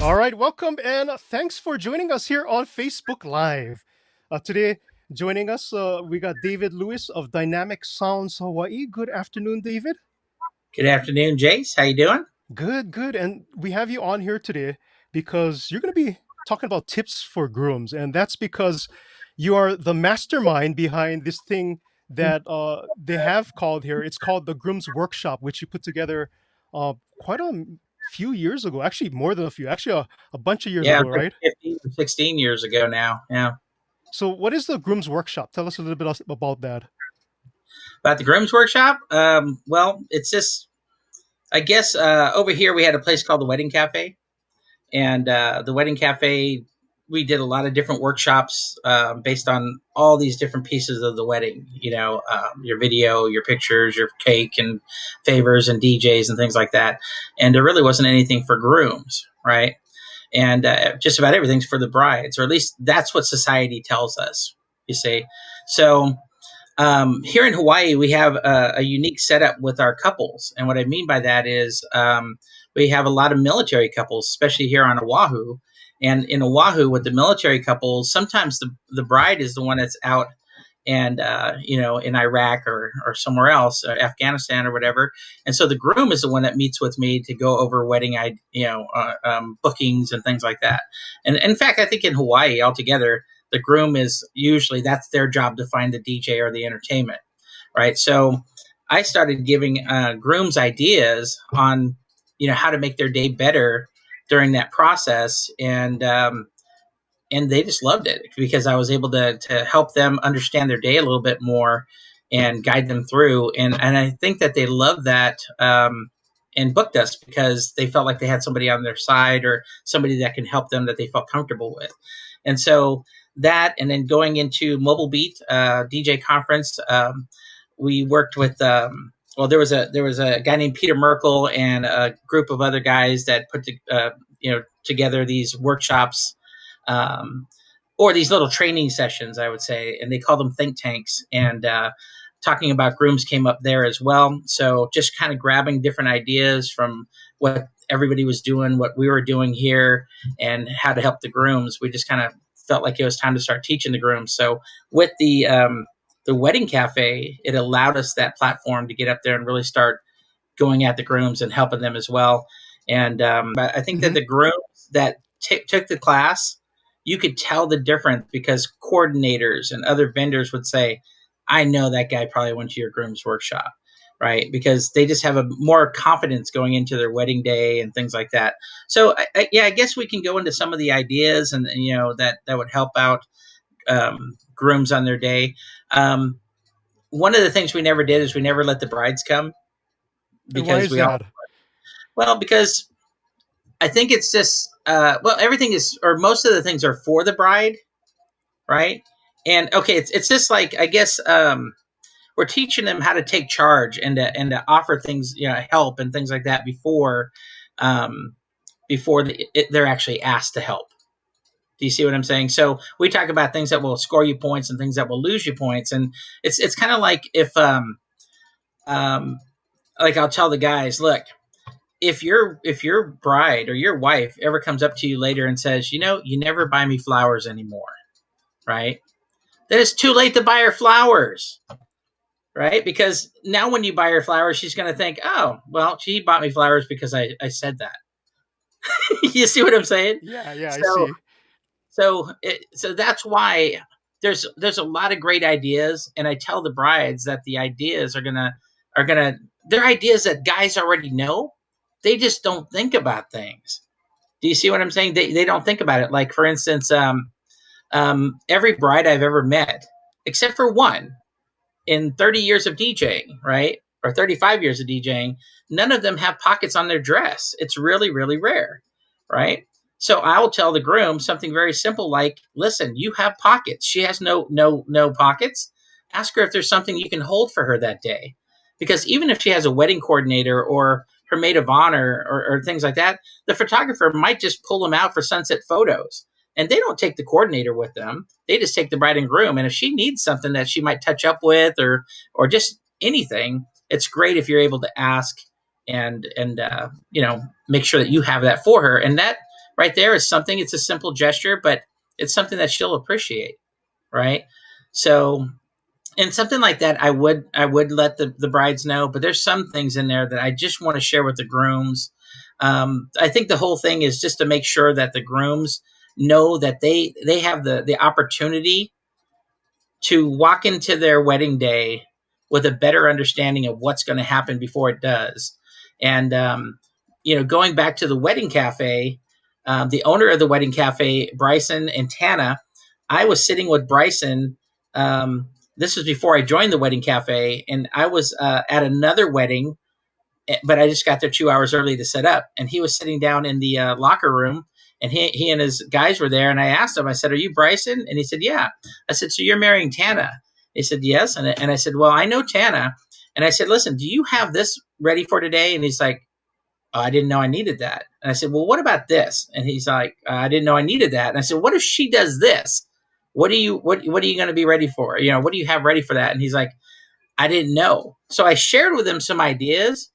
All right, welcome and thanks for joining us here on Facebook Live. Today, joining us, we got David Lewis of Dynamic Sounds Hawaii. Good afternoon, David. Good afternoon, Jace. How you doing? Good, good. And we have you on here today because you're going to be talking about tips for grooms. And that's because you are the mastermind behind this thing that they have called here. It's called the Grooms Workshop, which you put together quite a few years ago. Actually, more than a few, actually, a bunch of years Yeah, ago, like right? 15 or 16 years ago now. Yeah. So, what is the Grooms Workshop? Tell us a little bit about that. About the Grooms Workshop? Well, it's just, I guess, over here we had a place called the Wedding Cafe. And the Wedding Cafe, we did a lot of different workshops based on all these different pieces of the wedding. Your video, your pictures, your cake, and favors, and DJs, and things like that. And there really wasn't anything for grooms, right? And just about everything's for the brides, or at least that's what society tells us. You see, so here in Hawaii, we have a unique setup with our couples, and what I mean by that is we have a lot of military couples, especially here on Oahu. And in Oahu, with the military couples, sometimes the bride is the one that's out and in Iraq or somewhere else, Afghanistan or whatever. And so the groom is the one that meets with me to go over wedding, bookings and things like that. And in fact, I think in Hawaii altogether, the groom is usually that's their job to find the DJ or the entertainment, right? So I started giving grooms ideas on how to make their day better during that process, and they just loved it because I was able to help them understand their day a little bit more and guide them through. And I think that they loved that and booked us because they felt like they had somebody on their side or somebody that can help them that they felt comfortable with. And so that, and then going into Mobile Beat DJ conference, we worked with. There was a guy named Peter Merkel and a group of other guys that put together these workshops, um, or these little training sessions, I would say, and they call them think tanks. And talking about grooms came up there as well. So just kind of grabbing different ideas from what everybody was doing, what we were doing here, and how to help the grooms. We just kind of felt like it was time to start teaching the grooms. So with the wedding cafe, it allowed us that platform to get up there and really start going at the grooms and helping them as well. And I think that Hmm. the grooms that took the class, you could tell the difference because coordinators and other vendors would say, I know that guy probably went to your groom's workshop, right? Because they just have a more confidence going into their wedding day and things like that. So yeah, I guess we can go into some of the ideas and that would help out grooms on their day. Um, One of the things we never did is we never let the brides come And why because is we all that? because I think it's just everything is, or most of the things are for the bride, right? And okay, it's just like, I guess, we're teaching them how to take charge and to offer things, help and things like that um, before they're actually asked to help. Do you see what I'm saying? So we talk about things that will score you points and things that will lose you points, and it's kind of like if um, like I'll tell the guys, look, if your bride or your wife ever comes up to you later and says, you never buy me flowers anymore, right? Then it's too late to buy her flowers, right? Because now when you buy her flowers, she's going to think, oh, well, she bought me flowers because I said that. You see what I'm saying? Yeah, yeah, I So see. so that's why there's a lot of great ideas, and I tell the brides that the ideas are gonna they're ideas that guys already know. They just don't think about things. Do you see what I'm saying? They don't think about it. Like, for instance, every bride I've ever met, except for one, in 30 years of DJing, right? Or 35 years of DJing, none of them have pockets on their dress. It's really, really rare, right? So I will tell the groom something very simple like, listen, you have pockets. She has no pockets. Ask her if there's something you can hold for her that day. Because even if she has a wedding coordinator or her maid of honor or things like that, the photographer might just pull them out for sunset photos. And they don't take the coordinator with them. They just take the bride and groom. And if she needs something that she might touch up with or just anything, it's great if you're able to ask and make sure that you have that for her. And that right there is something. It's a simple gesture, but it's something that she'll appreciate, right? So, and something like that, I would let the brides know. But there's some things in there that I just want to share with the grooms. I think the whole thing is just to make sure that the grooms know that they have the opportunity to walk into their wedding day with a better understanding of what's going to happen before it does. And going back to the wedding cafe, the owner of the wedding cafe, Bryson and Tana, I was sitting with Bryson. This was before I joined the wedding cafe, and I was at another wedding, but I just got there 2 hours early to set up. And he was sitting down in the locker room, and he and his guys were there. And I asked him, I said, "Are you Bryson?" And he said, "Yeah." I said, "So you're marrying Tana?" He said, "Yes." And I said, "Well, I know Tana." And I said, "Listen, do you have this ready for today?" And he's like, "Oh, I didn't know I needed that." And I said, "Well, what about this?" And he's like, "I didn't know I needed that." And I said, "What if she does this? What are you going to be ready for? What do you have ready for that?" And he's like, "I didn't know." So I shared with him some ideas,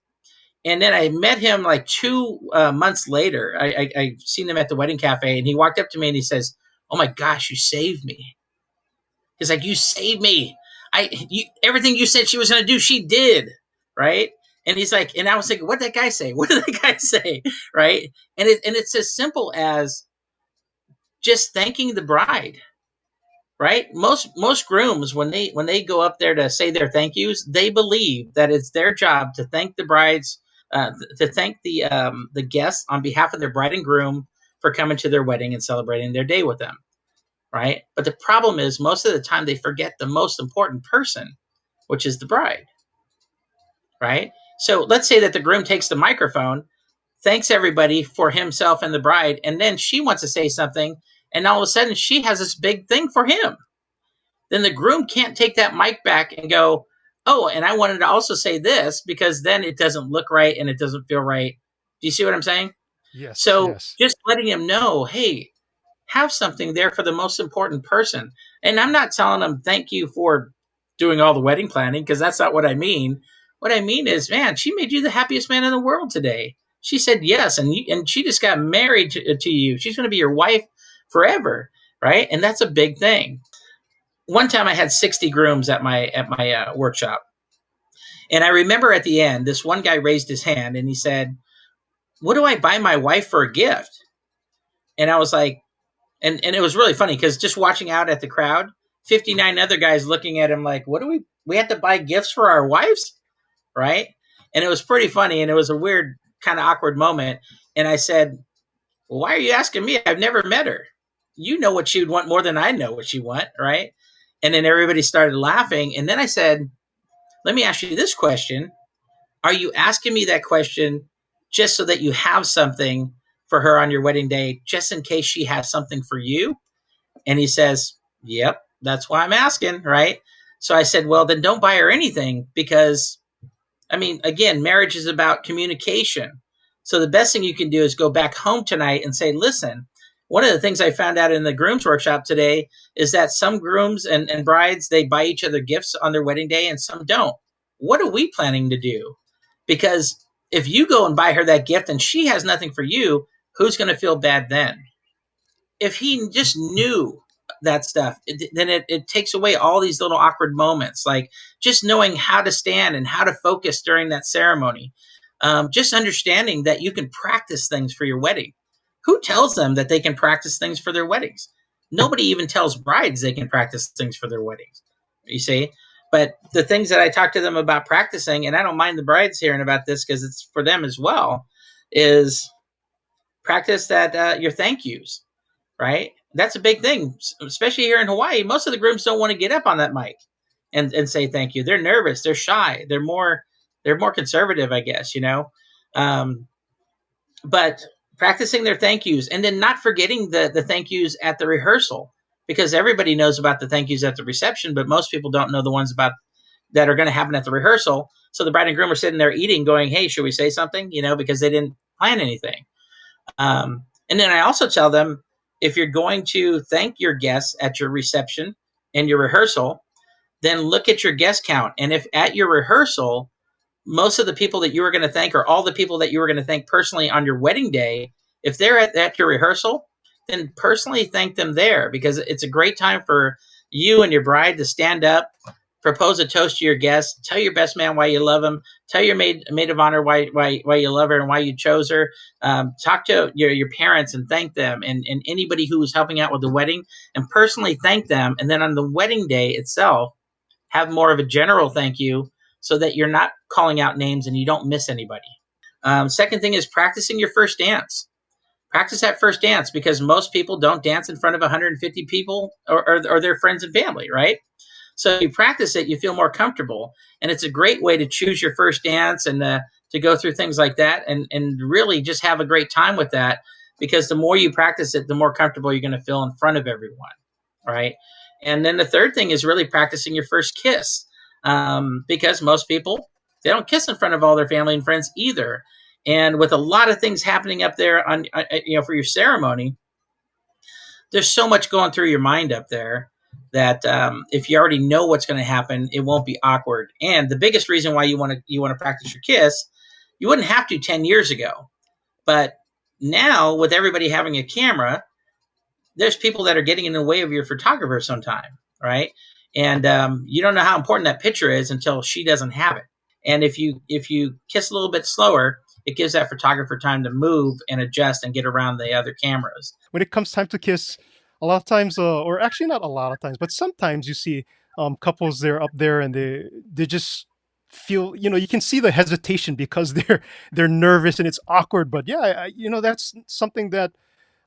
and then I met him like 2 months later. I seen him at the wedding cafe, and he walked up to me and he says, "Oh my gosh, you saved me." He's like, "You saved me. Everything you said she was going to do, she did." Right. And he's like, and I was thinking, what did that guy say? What did that guy say? Right. And it's as simple as just thanking the bride. Right. Most grooms, when they go up there to say their thank yous, they believe that it's their job to thank the brides, to thank the guests on behalf of their bride and groom for coming to their wedding and celebrating their day with them. Right. But the problem is, most of the time they forget the most important person, which is the bride. Right. So let's say that the groom takes the microphone, thanks everybody for himself and the bride, and then she wants to say something, and all of a sudden she has this big thing for him. Then the groom can't take that mic back and go, "Oh, and I wanted to also say this," because then it doesn't look right and it doesn't feel right. Do you see what I'm saying? Yes, So yes. just letting him know, hey, have something there for the most important person. And I'm not telling them thank you for doing all the wedding planning, because that's not what I mean. What I mean is, man, she made you the happiest man in the world today. She said yes, and she just got married to you. She's going to be your wife forever, right? And that's a big thing. One time I had 60 grooms at my workshop, and I remember at the end, this one guy raised his hand and he said, "What do I buy my wife for a gift?" And I was like, and it was really funny because just watching out at the crowd, 59 other guys looking at him like, "What do we have to buy gifts for our wives?" Right? And it was pretty funny, and it was a weird, kind of awkward moment. And I said, "Well, why are you asking me? I've never met her. You know what she'd want more than I know what she want, right?" And then everybody started laughing. And then I said, "Let me ask you this question. Are you asking me that question just so that you have something for her on your wedding day, just in case she has something for you?" And he says, "Yep, that's why I'm asking," right? So I said, "Well, then don't buy her anything, because I mean, again, marriage is about communication. So the best thing you can do is go back home tonight and say, listen, one of the things I found out in the Grooms Workshop today is that some grooms and brides, they buy each other gifts on their wedding day and some don't. What are we planning to do? Because if you go and buy her that gift and she has nothing for you, who's going to feel bad then?" If he just knew that stuff, then it takes away all these little awkward moments, like just knowing how to stand and how to focus during that ceremony. Just understanding that you can practice things for your wedding. Who tells them that they can practice things for their weddings? Nobody even tells brides they can practice things for their weddings. You see? But the things that I talk to them about practicing, and I don't mind the brides hearing about this because it's for them as well, is practice that your thank yous, right? That's a big thing, especially here in Hawaii. Most of the grooms don't want to get up on that mic and say thank you. They're nervous. They're shy. They're more conservative, I guess. Um, but practicing their thank yous, and then not forgetting the thank yous at the rehearsal, because everybody knows about the thank yous at the reception, but most people don't know the ones about that are going to happen at the rehearsal. So the bride and groom are sitting there eating, going, "Hey, should we say something?" Because they didn't plan anything. And then I also tell them, if you're going to thank your guests at your reception and your rehearsal, then look at your guest count. And if at your rehearsal, most of the people that you were going to thank, or all the people that you were going to thank personally on your wedding day, If they're at your rehearsal, then personally thank them there, because it's a great time for you and your bride to stand up, propose a toast to your guests, tell your best man why you love him, tell your maid of honor why you love her and why you chose her. Talk to your parents and thank them, and anybody who was helping out with the wedding, and personally thank them. And then on the wedding day itself, have more of a general thank you, so that you're not calling out names and you don't miss anybody. Second thing is practicing your first dance. Practice that first dance, because most people don't dance in front of 150 people, or their friends and family, right? So you practice it, you feel more comfortable, and it's a great way to choose your first dance, and to go through things like that, and really just have a great time with that. Because the more you practice it, the more comfortable you're going to feel in front of everyone, right? And then the third thing is really practicing your first kiss, because most people, they don't kiss in front of all their family and friends either. And with a lot of things happening up there on for your ceremony, there's so much going through your mind up there that if you already know what's going to happen, it won't be awkward. And the biggest reason why you want to practice your kiss, you wouldn't have to 10 years ago, but now with everybody having a camera, there's people that are getting in the way of your photographer sometime, right? And you don't know how important that picture is until she doesn't have it. And if you kiss a little bit slower, it gives that photographer time to move and adjust and get around the other cameras. When it comes time to kiss, a lot of times, or actually not a lot of times, but sometimes you see couples they're up there and they just feel, you can see the hesitation because they're nervous and it's awkward. But yeah, that's something that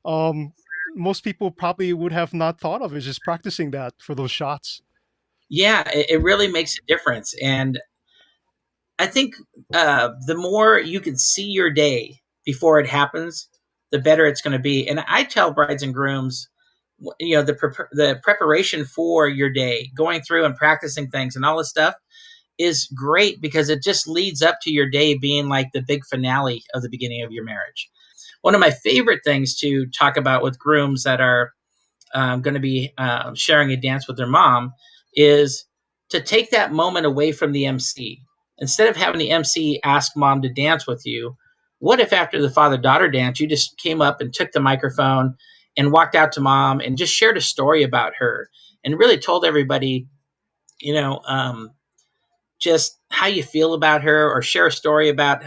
um, most people probably would have not thought of, is just practicing that for those shots. Yeah, it really makes a difference. And I think the more you can see your day before it happens, the better it's going to be. And I tell brides and grooms, the preparation for your day, going through and practicing things and all this stuff, is great, because it just leads up to your day being like the big finale of the beginning of your marriage. One of my favorite things to talk about with grooms that are going to be sharing a dance with their mom is to take that moment away from the MC. Instead of having the MC ask mom to dance with you, what if after the father daughter dance, you just came up and took the microphone and walked out to mom and just shared a story about her, and really told everybody, you know, um, just how you feel about her, or share a story about,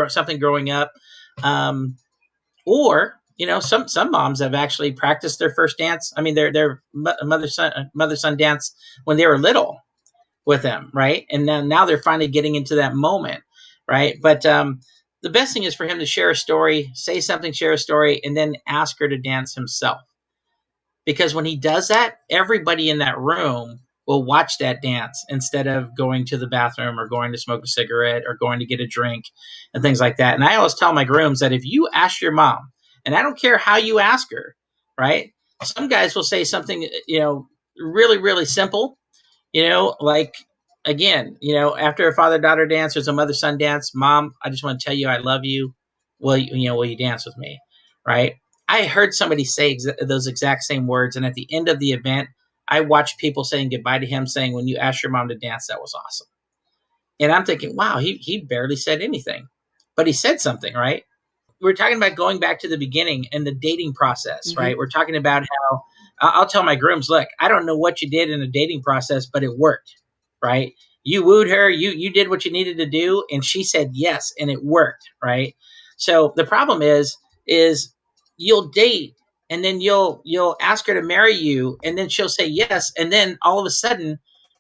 something growing up. Um, or some moms have actually practiced their first dance. I mean, their mother son dance when they were little with them, right? And then now they're finally getting into that moment, right? But the best thing is for him to share a story, say something, share a story, and then ask her to dance himself. Because when he does that, everybody in that room will watch that dance instead of going to the bathroom, or going to smoke a cigarette, or going to get a drink, and things like that. And I always tell my grooms that if you ask your mom, and I don't care how you ask her, right? Some guys will say something, really, really simple, like, again, after a father daughter dance, there's a mother son dance. Mom, I just want to tell you I love you. Will you dance with me? Right? I heard somebody say those exact same words, and at the end of the event, I watched people saying goodbye to him, saying, "When you asked your mom to dance, that was awesome." And I'm thinking, wow, he barely said anything, but he said something, right? We're talking about going back to the beginning and the dating process, Hmm. right? We're talking about how I'll tell my grooms, look, I don't know what you did in the dating process, but it worked, right? You wooed her, you did what you needed to do, and she said yes, and it worked, right? So the problem is you'll date, and then you'll ask her to marry you, and then she'll say yes, and then all of a sudden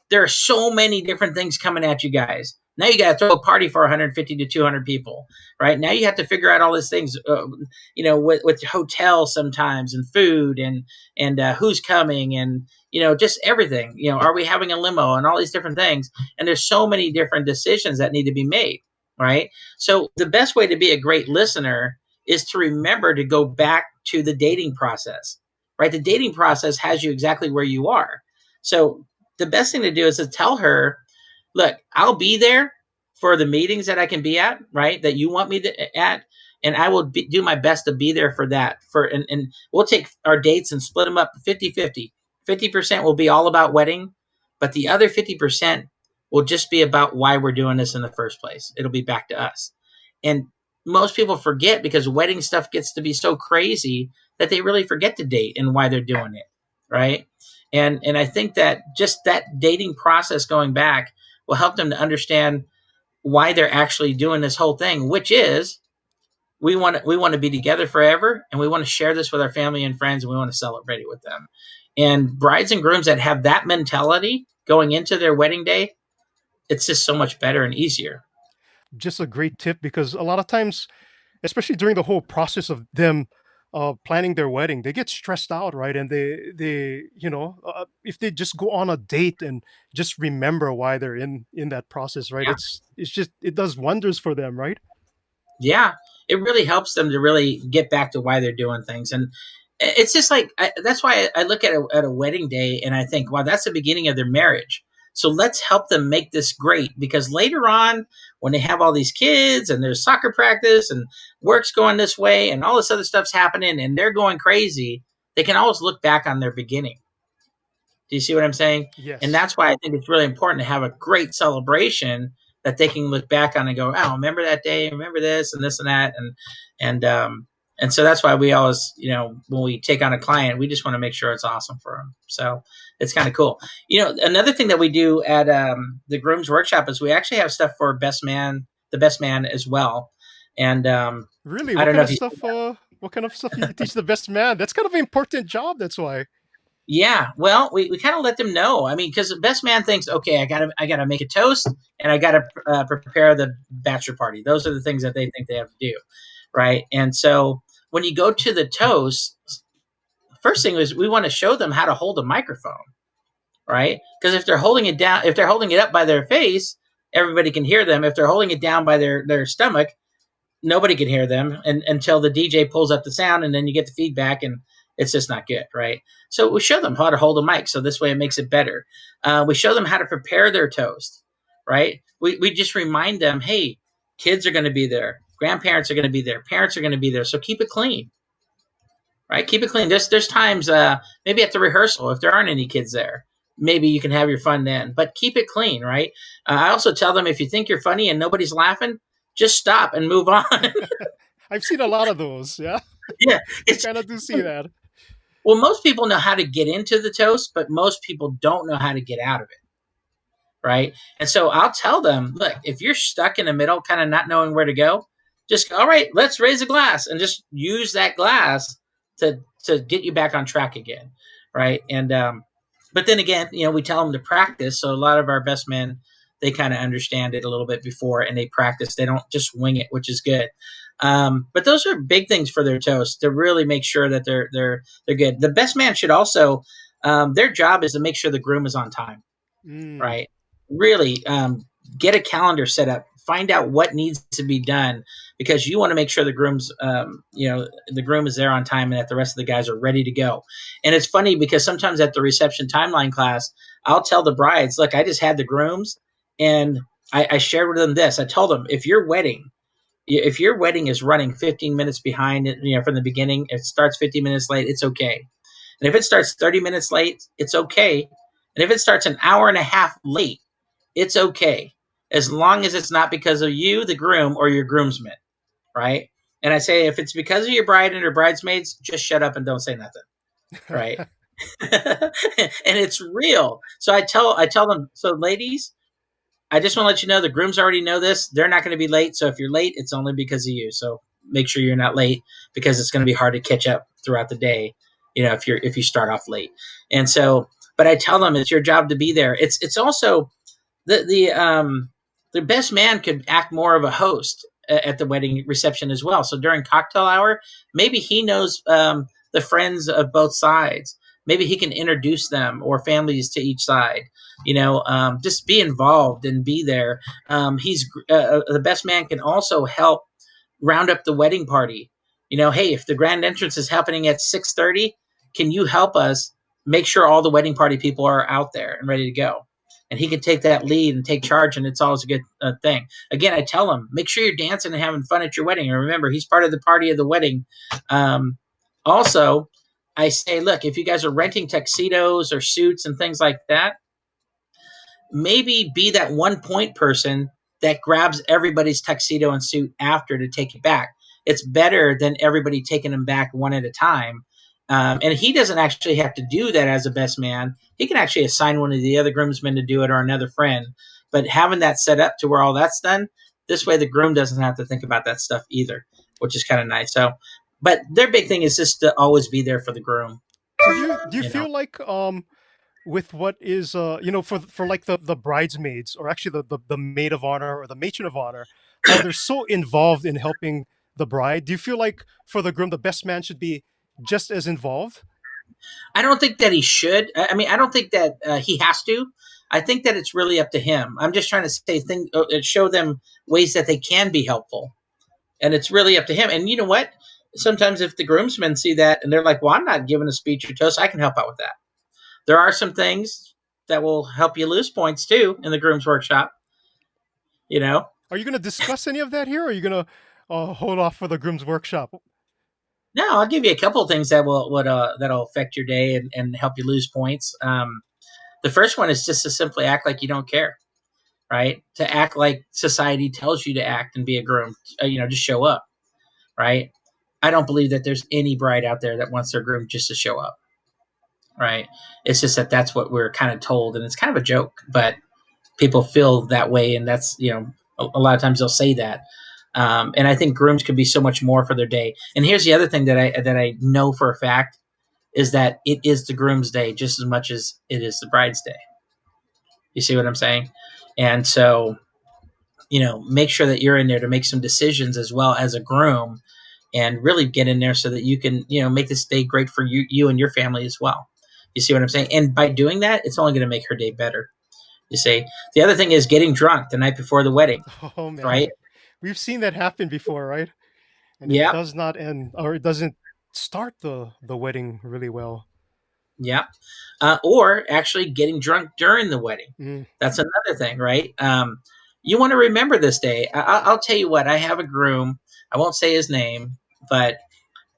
there are so many different things coming at you guys. Now you got to throw a party for 150 to 200 people, right? Now you have to figure out all these things, with hotels sometimes, and food, and who's coming, and just everything. Are we having a limo, and all these different things? And there's so many different decisions that need to be made, right? So the best way to be a great listener is to remember to go back to the dating process, right? The dating process has you exactly where you are. So the best thing to do is to tell her, look, I'll be there for the meetings that I can be at, right? That you want me at. And I will do my best to be there for that. And we'll take our dates and split them up 50-50. 50% will be all about wedding, but the other 50% will just be about why we're doing this in the first place. It'll be back to us. And most people forget because wedding stuff gets to be so crazy that they really forget to date and why they're doing it, right? And I think that just that dating process going back will help them to understand why they're actually doing this whole thing, which is we want to be together forever, and we want to share this with our family and friends, and we want to celebrate it with them. And brides and grooms that have that mentality going into their wedding day, it's just so much better and easier. Just a great tip because a lot of times, especially during the whole process of them planning their wedding, they get stressed out, right? And they if they just go on a date and just remember why they're in that process, right? Yeah. It's just it does wonders for them, right? Yeah, it really helps them to really get back to why they're doing things. And it's just like that's why I look at a wedding day and I think, wow, that's the beginning of their marriage. So let's help them make this great, because later on, when they have all these kids and there's soccer practice and work's going this way and all this other stuff's happening and they're going crazy, they can always look back on their beginning. Do you see what I'm saying? And Yes. that's why I think it's really important to have a great celebration that they can look back on and go, "Oh, remember that day? Remember this and that?" And and so that's why we always, when we take on a client, we just want to make sure it's awesome for them. So it's kind of cool. Another thing that we do at the Grooms Workshop is we actually have stuff for the best man as well. And Really? I What don't kind know of if you. stuff? What kind of stuff you teach the best man? That's kind of an important job. That's why. Yeah, well, we kind of let them know. I mean, because the best man thinks, okay, I gotta make a toast and I gotta prepare the bachelor party. Those are the things that they think they have to do, right? And so when you go to the toast, first thing is we want to show them how to hold a microphone, right? Because if they're holding it down, if they're holding it up by their face, everybody can hear them. If they're holding it down by their stomach, nobody can hear them until the DJ pulls up the sound, and then you get the feedback, and it's just not good, right? So we show them how to hold a mic, so this way it makes it better. We show them how to prepare their toast, right? We just remind them, hey, kids are going to be there, grandparents are going to be there, parents are going to be there, so keep it clean, right? Keep it clean. There's times maybe at the rehearsal if there aren't any kids there. Maybe you can have your fun then, but keep it clean, right? I also tell them if you think you're funny and nobody's laughing, just stop and move on. I've seen a lot of those. Yeah, Yeah, I it's kind of do see that. well, most people know how to get into the toast, but most people don't know how to get out of it, right? And so I'll tell them, look, if you're stuck in the middle, kind of not knowing where to go, just go, all right, let's raise a glass and just use that glass to get you back on track again, right? And but then again, we tell them to practice. So a lot of our best men, they kind of understand it a little bit before and they practice. They don't just wing it, which is good. But those are big things for their toast to really make sure that they're good. The best man should also their job is to make sure the groom is on time, Mm. right? Really get a calendar set up. Find out what needs to be done because you want to make sure the groom is there on time and that the rest of the guys are ready to go. And it's funny because sometimes at the reception timeline class, I'll tell the brides, look, I just had the grooms and I shared with them this. I told them if your wedding is running 15 minutes behind, from the beginning, it starts 15 minutes late, it's okay. And if it starts 30 minutes late, it's okay. And if it starts an hour and a half late, it's okay. As long as it's not because of you, the groom, or your groomsmen, right? And I say, if it's because of your bride and her bridesmaids, just shut up and don't say nothing, right? And it's real. So I tell them, so ladies, I just want to let you know the grooms already know this. They're not going to be late. So if you're late, it's only because of you. So make sure you're not late because it's going to be hard to catch up throughout the day. If you start off late. And so, but I tell them it's your job to be there. It's also the best man could act more of a host at the wedding reception as well. So during cocktail hour, maybe he knows the friends of both sides. Maybe he can introduce them or families to each side. Just be involved and be there. He's The best man can also help round up the wedding party. Hey, if the grand entrance is happening at 6:30, can you help us make sure all the wedding party people are out there and ready to go? And he can take that lead and take charge, and it's always a good thing. Again, I tell him, make sure you're dancing and having fun at your wedding. And remember, he's part of the party of the wedding. Also, I say, look, if you guys are renting tuxedos or suits and things like that, maybe be that one point person that grabs everybody's tuxedo and suit after to take it back. It's better than everybody taking them back one at a time. And he doesn't actually have to do that as a best man. He can actually assign one of the other groomsmen to do it or another friend. But having that set up to where all that's done, this way the groom doesn't have to think about that stuff either, which is kind of nice. So, but their big thing is just to always be there for the groom. So do you You know, feel like with what is for like the bridesmaids, or actually the maid of honor or the matron of honor, how they're so involved in helping the bride? Do you feel like for the groom the best man should be just as involved? I don't think that he should. I mean, I don't think that he has to. I think that it's really up to him. I'm just trying to show them ways that they can be helpful, and it's really up to him. And you know what? Sometimes if the groomsmen see that and they're like, "Well, I'm not giving a speech or toast. I can help out with that." There are some things that will help you lose points too in the groom's workshop. You know, Are you going to discuss any of that here, or are you going to hold off for the groom's workshop? no, I'll give you a couple of things that that'll affect your day and help you lose points. The first one is just to simply act like you don't care, right? To act like society tells you to act and be a groom. Just show up, right? I don't believe that there's any bride out there that wants their groom just to show up, right? It's just that that's what we're kind of told, and it's kind of a joke, but people feel that way, and that's a lot of times they'll say that. And I think grooms could be so much more for their day. And here's the other thing that I know for a fact is that it is the groom's day just as much as it is the bride's day. You see what I'm saying? And so, make sure that you're in there to make some decisions as well as a groom, and really get in there so that you can, make this day great for you and your family as well. You see what I'm saying? And by doing that, it's only going to make her day better. You see, the other thing is getting drunk the night before the wedding, Oh man, right? we've seen that happen before, right? And it Yeah, does not end, or it doesn't start the wedding really well. yeah. Or actually getting drunk during the wedding. Mm. That's another thing, right? You want to remember this day. I'll tell you what. I have a groom. I won't say his name, but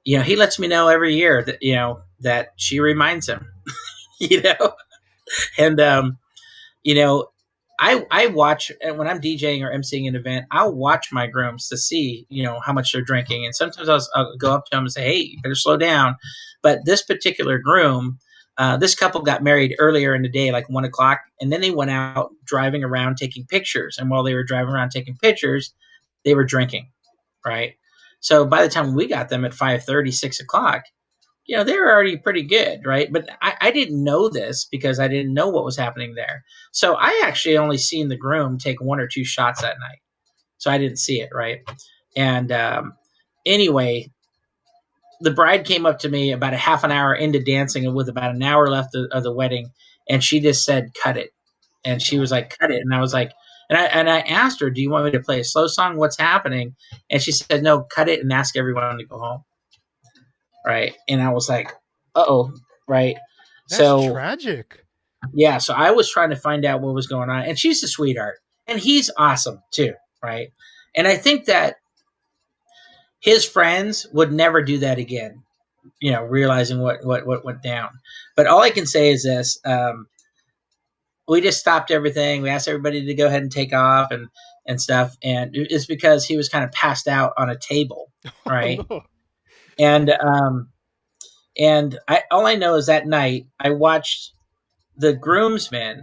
he lets me know every year that that she reminds him. You know, and you know, I watch when I'm DJing or emceeing an event. I'll watch my grooms to see how much they're drinking, and sometimes I'll go up to them and say, "Hey, you better slow down." But this particular groom, this couple got married earlier in the day, like 1 o'clock, and then they went out driving around taking pictures. And while they were driving around taking pictures, they were drinking, right? So by the time we got them at 5:30, 6 o'clock, they were already pretty good, right? But I didn't know this because I didn't know what was happening there. So I actually only seen the groom take one or two shots that night. So I didn't see it, right? And anyway, the bride came up to me about a half an hour into dancing and with about an hour left of the wedding. And she just said, "Cut it." And she was Oh, like, "Cut it." And I was like, and I asked her, "Do you want me to play a slow song? What's happening?" And she said, "No, cut it and ask everyone to go home." Right. And I was like, "Uh-oh." Right. that's So tragic. yeah, so I was trying to find out what was going on. And she's a sweetheart. And he's awesome too. Right. And I think that his friends would never do that again, realizing what went down. But all I can say is this. We just stopped everything. We asked everybody to go ahead and take off and stuff. And it's because he was kind of passed out on a table. Oh Right. no. And all I know is that night I watched the groomsmen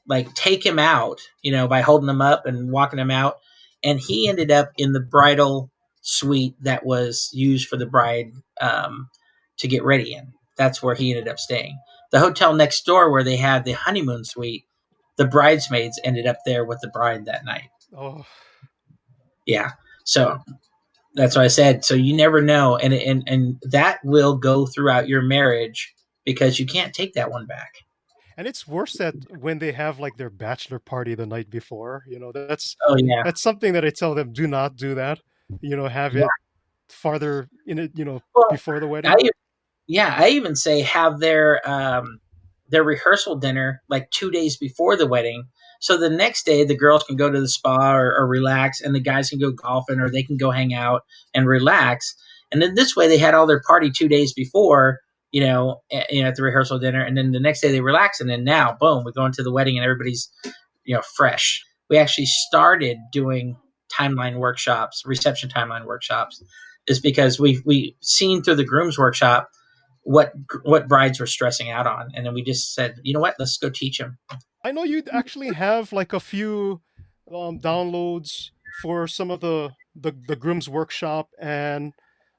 like take him out, by holding him up and walking him out, and he ended up in the bridal suite that was used for the bride to get ready in. That's where he ended up staying. The hotel next door where they had the honeymoon suite, the bridesmaids ended up there with the bride that night. Oh, Yeah, so that's what I said. So you never know, and that will go throughout your marriage because you can't take that one back. and it's worse that when they have like their bachelor party the night before, Oh yeah, that's something that I tell them, do not do that. Have yeah. it farther in it, Well, before the I wedding. Yeah, I even say have their rehearsal dinner like 2 days before the wedding, so the next day the girls can go to the spa or relax, and the guys can go golfing or they can go hang out and relax. And then this way they had all their party 2 days before, at the rehearsal dinner, and then the next day they relax, and then now boom, we go into the wedding and everybody's fresh. we actually started doing timeline workshops, reception timeline workshops, is because we seen through the Grooms Workshop what brides were stressing out on, and then we just said, you know what, let's go teach them. I know you actually have like a few downloads for some of the Grooms Workshop and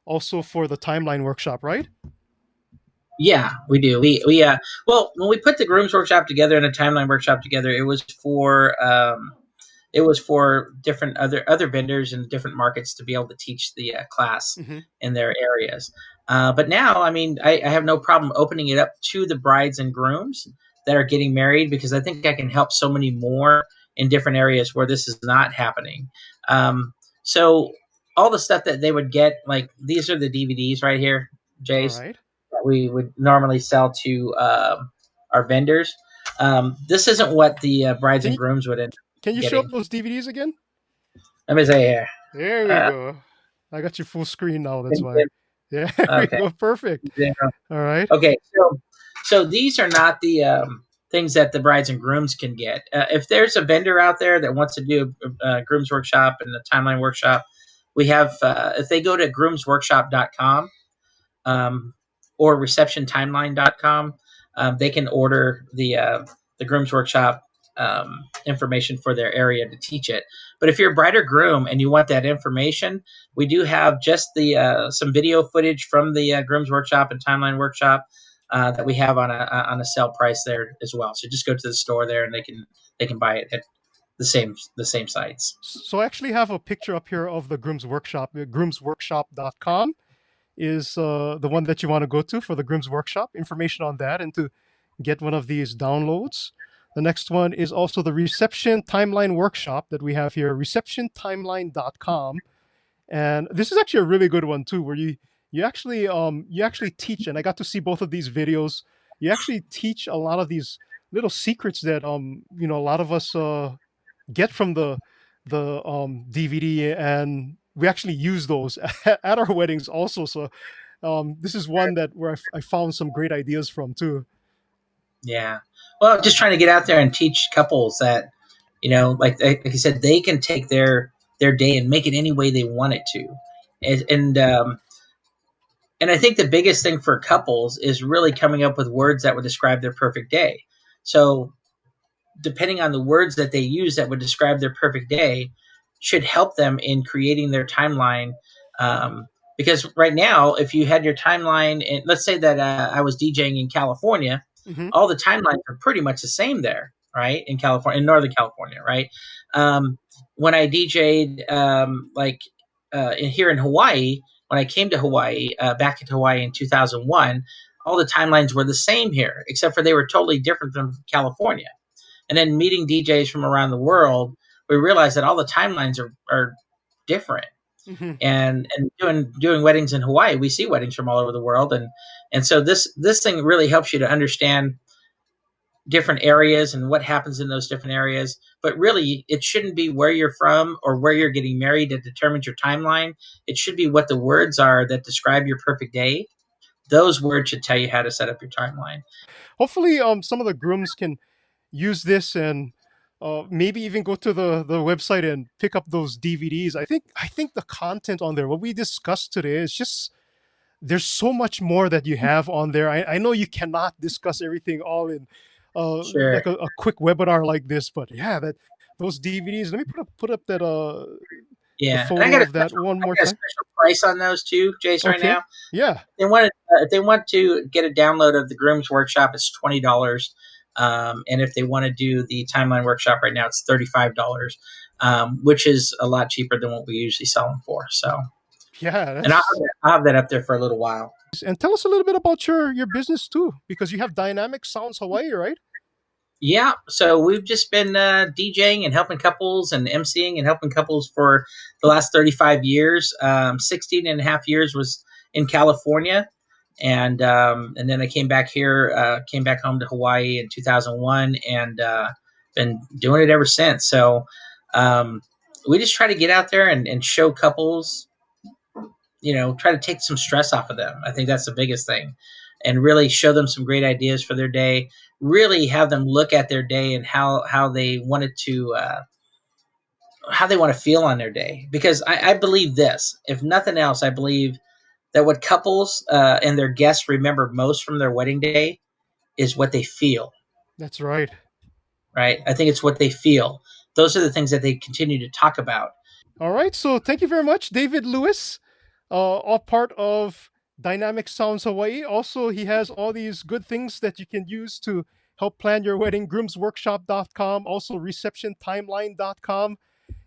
also for the Timeline Workshop, right? Yeah, we do. Well, when we put the Grooms Workshop together and the Timeline Workshop together, it was for different other vendors in different markets to be able to teach the class Mm-hmm. in their areas. But now, I mean, I have no problem opening it up to the brides and grooms that are getting married, because I think I can help so many more in different areas where this is not happening. Um, so all the stuff that they would get, like these are the DVDs right here, All Jace, right. that we would normally sell to our vendors. This isn't what the brides Can and you grooms would end can up you show up getting. those DVDs again? Let me say here. There we Uh, go. I got you full screen now. That's why. Yeah, there we okay. go. Perfect. All right. Okay. So these are not the things that the brides and grooms can get. If there's a vendor out there that wants to do a grooms workshop and a timeline workshop, we have. If they go to groomsworkshop.com, um, or receptiontimeline.com. They can order the Grooms Workshop information for their area to teach it. But if you're a bride or groom and you want that information, we do have just the some video footage from the Grooms Workshop and Timeline Workshop that we have on a sale price there as well. So just go to the store there and they can buy it at the same sites. So I actually have a picture up here of the Grooms Workshop. Groomsworkshop.com is the one that you want to go to for the Grooms Workshop. Information on that and to get one of these downloads. The next one is also the Reception Timeline Workshop that we have here, receptiontimeline.com. And this is actually a really good one too, where you actually teach, and I got to see both of these videos. You actually teach a lot of these little secrets that a lot of us get from the DVD, and we actually use those at our weddings also. So this is one that where I found some great ideas from too. Yeah. Well, just trying to get out there and teach couples that, like you said, they can take their day and make it any way they want it to, and I think the biggest thing for couples is really coming up with words that would describe their perfect day. So depending on the words that they use that would describe their perfect day should help them in creating their timeline. Because right now, if you had your timeline, and let's say that I was DJing in California, Hmm. all the timelines are pretty much the same there, right? In California, in Northern California, right? Um, when I DJ'd here in Hawaii, when I came to Hawaii, back to Hawaii in 2001, all the timelines were the same here, except for they were totally different from California. And then meeting DJs from around the world, we realized that all the timelines are different. Hmm. And doing weddings in Hawaii, we see weddings from all over the world, and so this thing really helps you to understand different areas and what happens in those different areas. But really, it shouldn't be where you're from or where you're getting married that determines your timeline. It should be what the words are that describe your perfect day. Those words should tell you how to set up your timeline. Hopefully, some of the grooms can use this and maybe even go to the website and pick up those DVDs. I think the content on there, what we discussed today, is just there's so much more that you have on there. I know you cannot discuss everything all in Sure. like a quick webinar like this, but yeah, that those DVDs. Let me put up that the Yeah, and photo of that one I more got a time. special price on those too, Jace. Right Okay, now, yeah, if they want to get a download of the Grooms Workshop, it's $20. And if they want to do the Timeline Workshop right now, it's $35, which is a lot cheaper than what we usually sell them for. So, yeah. and That's I'll have that up there for a little while. and tell us a little bit about your business too, because you have Dynamic Sounds Hawaii, right? Yeah, so we've just been DJing and helping couples and emceeing and helping couples for the last 35 years. 16 and a half years was in California. And then I came back here, came back home to Hawaii in 2001, and been doing it ever since. So um, we just try to get out there and show couples, try to take some stress off of them. I think that's the biggest thing, and really show them some great ideas for their day. Really have them look at their day and how they wanted to. how they want to feel on their day. Because I believe this, if nothing else, I believe that what couples and their guests remember most from their wedding day is what they feel, That's right. right? I think it's what they feel. Those are the things that they continue to talk about. All right. So thank you very much, David Lewis, all part of Dynamic Sounds Hawaii. Also, he has all these good things that you can use to help plan your wedding. Groomsworkshop.com, also receptiontimeline.com.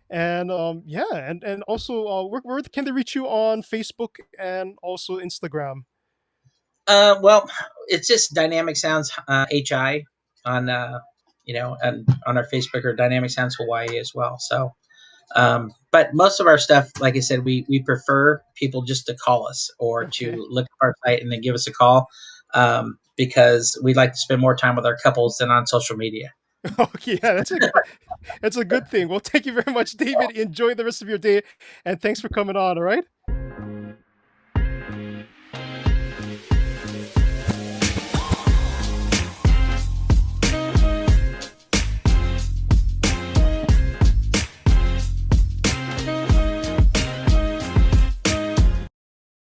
And yeah, and also, where can they reach you on Facebook and also Instagram? Well, it's just Dynamic Sounds HI on and on our Facebook, or Dynamic Sounds Hawaii as well. So, but most of our stuff, like I said, we prefer people just to call us or Okay. to look at our site and then give us a call, because we like to spend more time with our couples than on social media. Okay, yeah, that's a good thing. Well, thank you very much, David. Enjoy the rest of your day, and thanks for coming on. All right.